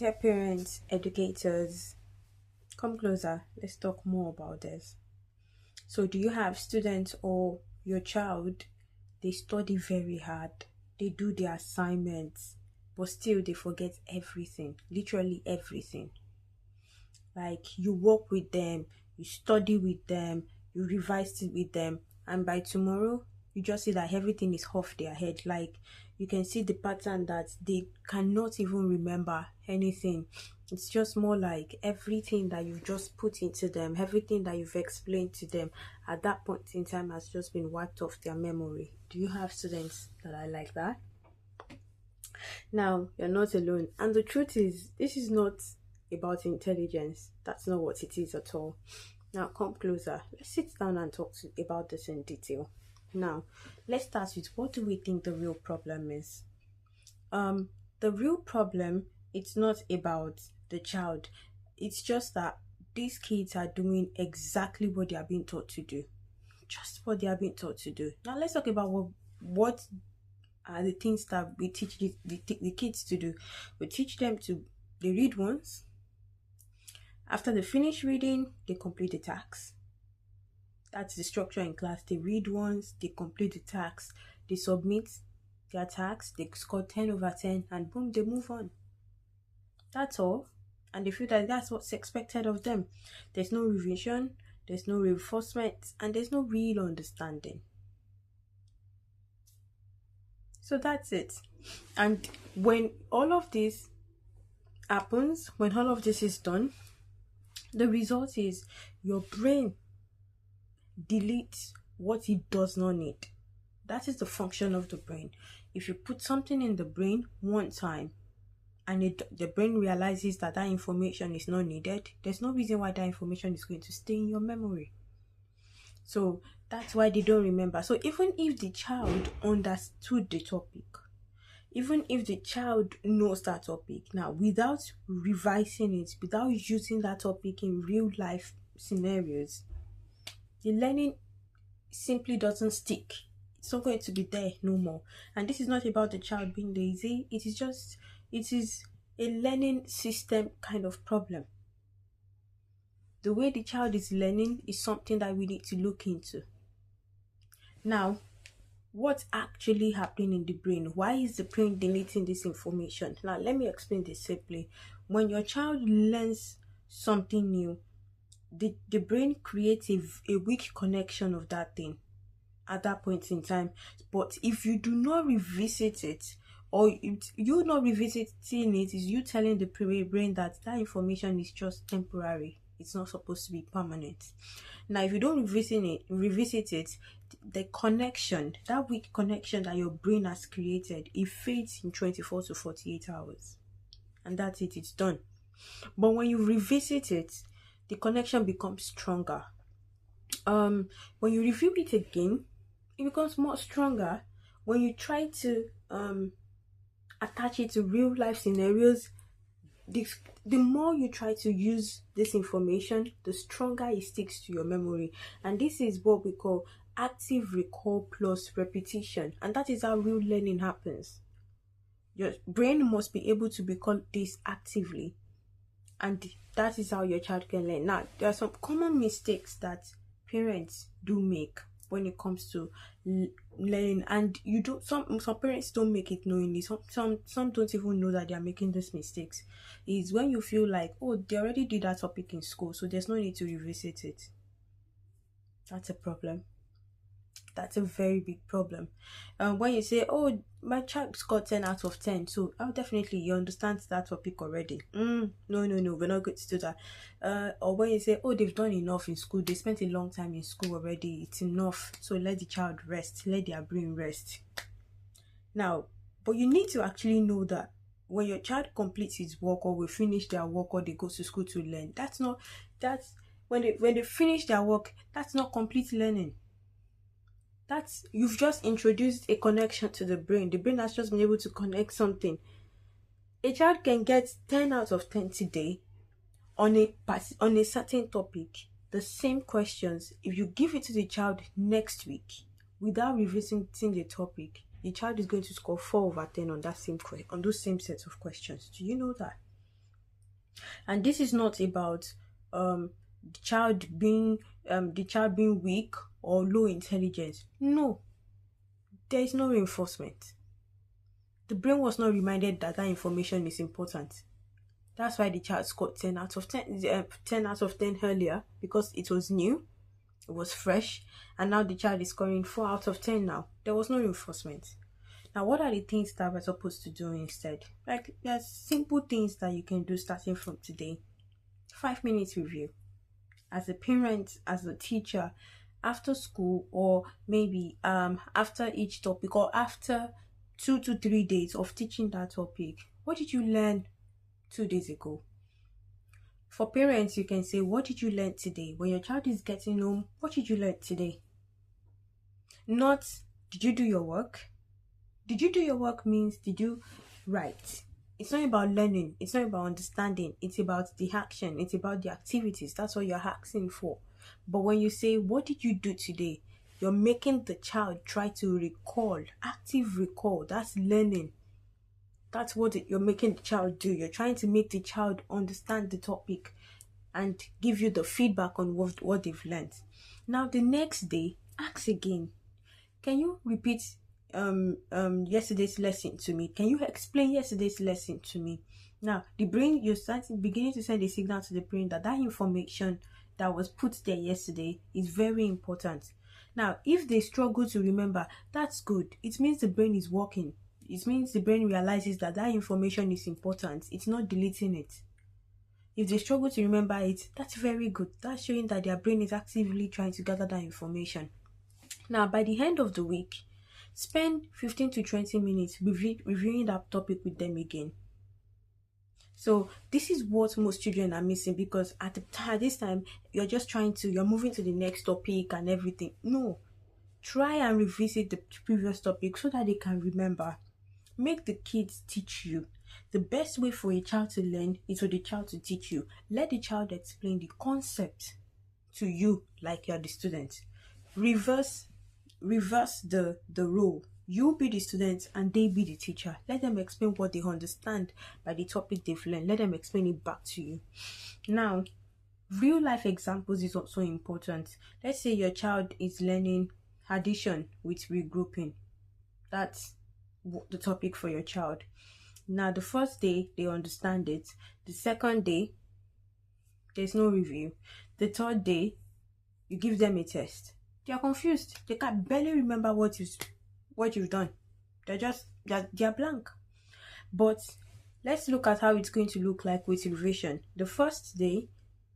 Dear parents, educators, come closer. Let's talk more about this. So, do you have students or your child? They study very hard, they do their assignments, but still they forget everything, literally everything. Like you work with them, you study with them, you revise it with them, and by tomorrow you just see that everything is off their head. Like you can see the pattern that they cannot even remember anything. It's just more like everything that you've just put into them, everything that you've explained to them at that point in time has just been wiped off their memory. Do you have students that are like that? Now, you're not alone. And the truth is, this is not about intelligence. That's not what it is at all. Now, come closer. Let's sit down and talk about this in detail. Now, let's start with what do we think the real problem is? The real problem, it's not about the child. It's just that these kids are doing exactly what they are being taught to do. Just what they are being taught to do. Now, let's talk about what are the things that we teach the kids to do. We teach them to they read once. After they finish reading, they complete the task. That's the structure in class. They read once, they complete the task, they submit their task, they score 10 over 10, and boom, they move on. That's all. And they feel that that's what's expected of them. There's no revision, there's no reinforcement, and there's no real understanding. So that's it. And when all of this happens, when all of this is done, the result is your brain deletes what it does not need. That is the function of the brain. If you put something in the brain one time and the brain realizes that that information is not needed, there's no reason why that information is going to stay in your memory. So that's why they don't remember. So even if the child understood the topic, even if the child knows that topic, now without revising it, without using that topic in real life scenarios, the learning simply doesn't stick. It's not going to be there no more. And this is not about the child being lazy. It is a learning system kind of problem. The way the child is learning is something that we need to look into. Now, what's actually happening in the brain? Why is the brain deleting this information? Now, let me explain this simply. When your child learns something new, the brain creates a weak connection of that thing at that point in time. But if you do not revisit it, or you not revisiting it, is you telling the brain that information is just temporary. It's not supposed to be permanent. Now, if you don't revisit it, the connection, that weak connection that your brain has created, it fades in 24 to 48 hours. And that's it, it's done. But when you revisit it, the connection becomes stronger. When you review it again, it becomes more stronger. When you try to attach it to real life scenarios, the more you try to use this information, the stronger it sticks to your memory. And this is what we call active recall plus repetition. And that is how real learning happens. Your brain must be able to recall this actively. And that is how your child can learn. Now, there are some common mistakes that parents do make when it comes to learning, and some parents don't make it knowingly. Some don't even know that they are making these mistakes. Is when you feel like, oh, they already did that topic in school, so there's no need to revisit it. That's a problem. That's a very big problem. When you say, oh, my child scored 10 out of 10, so definitely you understand that topic already. No, we're not going to do that. Or when you say, oh, they've done enough in school, they spent a long time in school already, it's enough, so let the child rest, let their brain rest. Now, but you need to actually know that when your child completes his work, or will finish their work, or they go to school to learn, that's when they finish their work, that's not complete learning. You've just introduced a connection to the brain. The brain has just been able to connect something. A child can get 10 out of 10 today on a certain topic. The same questions, if you give it to the child next week without revisiting the topic, the child is going to score 4 over 10 on those same sets of questions. Do you know that? And this is not about the child being weak or low intelligence. No, there is no reinforcement. The brain was not reminded that that information is important. That's why the child scored 10 out of 10, 10 out of 10 earlier, because it was new, it was fresh, and now the child is scoring 4 out of 10 now. There was no reinforcement. Now, what are the things that we're supposed to do instead? Like, there's simple things that you can do starting from today. 5 minutes review. As a parent, as a teacher, after school, or maybe after each topic, or after 2 to 3 days of teaching that topic, what did you learn 2 days ago? For parents, you can say, what did you learn today? When your child is getting home, what did you learn today? Not, did you do your work? Did you do your work means, did you write? It's not about learning. It's not about understanding. It's about the action. It's about the activities. That's what you're asking for. But when you say, what did you do today? You're making the child try to recall. Active recall. That's learning. That's what you're making the child do. You're trying to make the child understand the topic and give you the feedback on what they've learned. Now, the next day, ask again. Can you repeat yesterday's lesson to me? Can you explain yesterday's lesson to me? Now, the brain, beginning to send a signal to the brain that information that was put there yesterday is very important. Now, if they struggle to remember, that's good. It means the brain is working. It means the brain realizes that information is important. It's not deleting it. If they struggle to remember it, that's very good. That's showing that their brain is actively trying to gather that information. Now, by the end of the week, spend 15 to 20 minutes reviewing that topic with them again. So this is what most children are missing, because at this time, you're moving to the next topic and everything. No, try and revisit the previous topic so that they can remember. Make the kids teach you. The best way for a child to learn is for the child to teach you. Let the child explain the concept to you like you're the student. Reverse the role. You be the student and they be the teacher. Let them explain what they understand by the topic they've learned. Let them explain it back to you. Now, real life examples is also important. Let's say your child is learning addition with regrouping. That's the topic for your child. Now, the first day they understand it. The second day, there's no review. The third day, you give them a test. They are confused. They can barely remember what you've done. They're blank. But let's look at how it's going to look like with revision. The first day,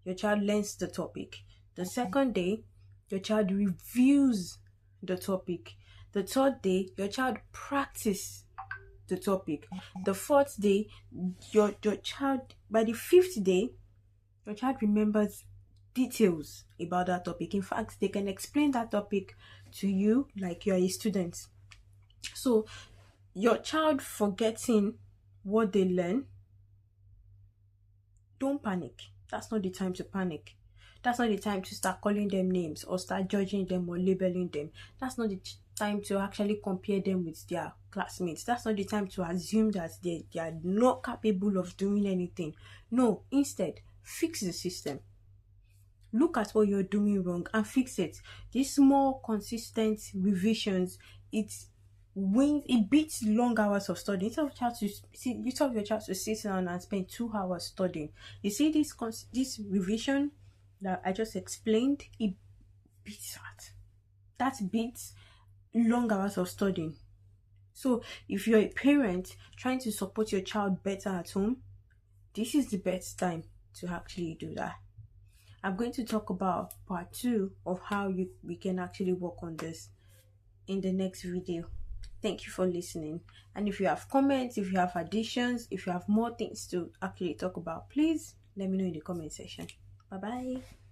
your child learns the topic. The second day, your child reviews the topic. The third day, your child practices the topic. The fourth day, your child, by the fifth day, your child remembers details about that topic. In fact, they can explain that topic to you like you're a student. So your child forgetting what they learn, don't panic. That's not the time to panic. That's not the time to start calling them names or start judging them or labeling them. That's not the time to actually compare them with their classmates. That's not the time to assume that they are not capable of doing anything. No, instead, fix the system. Look at what you're doing wrong and fix it. These small, consistent revisions, it beats long hours of studying. You tell your child to sit down and spend 2 hours studying. You see this revision that I just explained, it beats that. That beats long hours of studying. So if you're a parent trying to support your child better at home, this is the best time to actually do that. I'm going to talk about part 2 of how we can actually work on this in the next video. Thank you for listening. And if you have comments, if you have additions, if you have more things to actually talk about, please let me know in the comment section. Bye bye.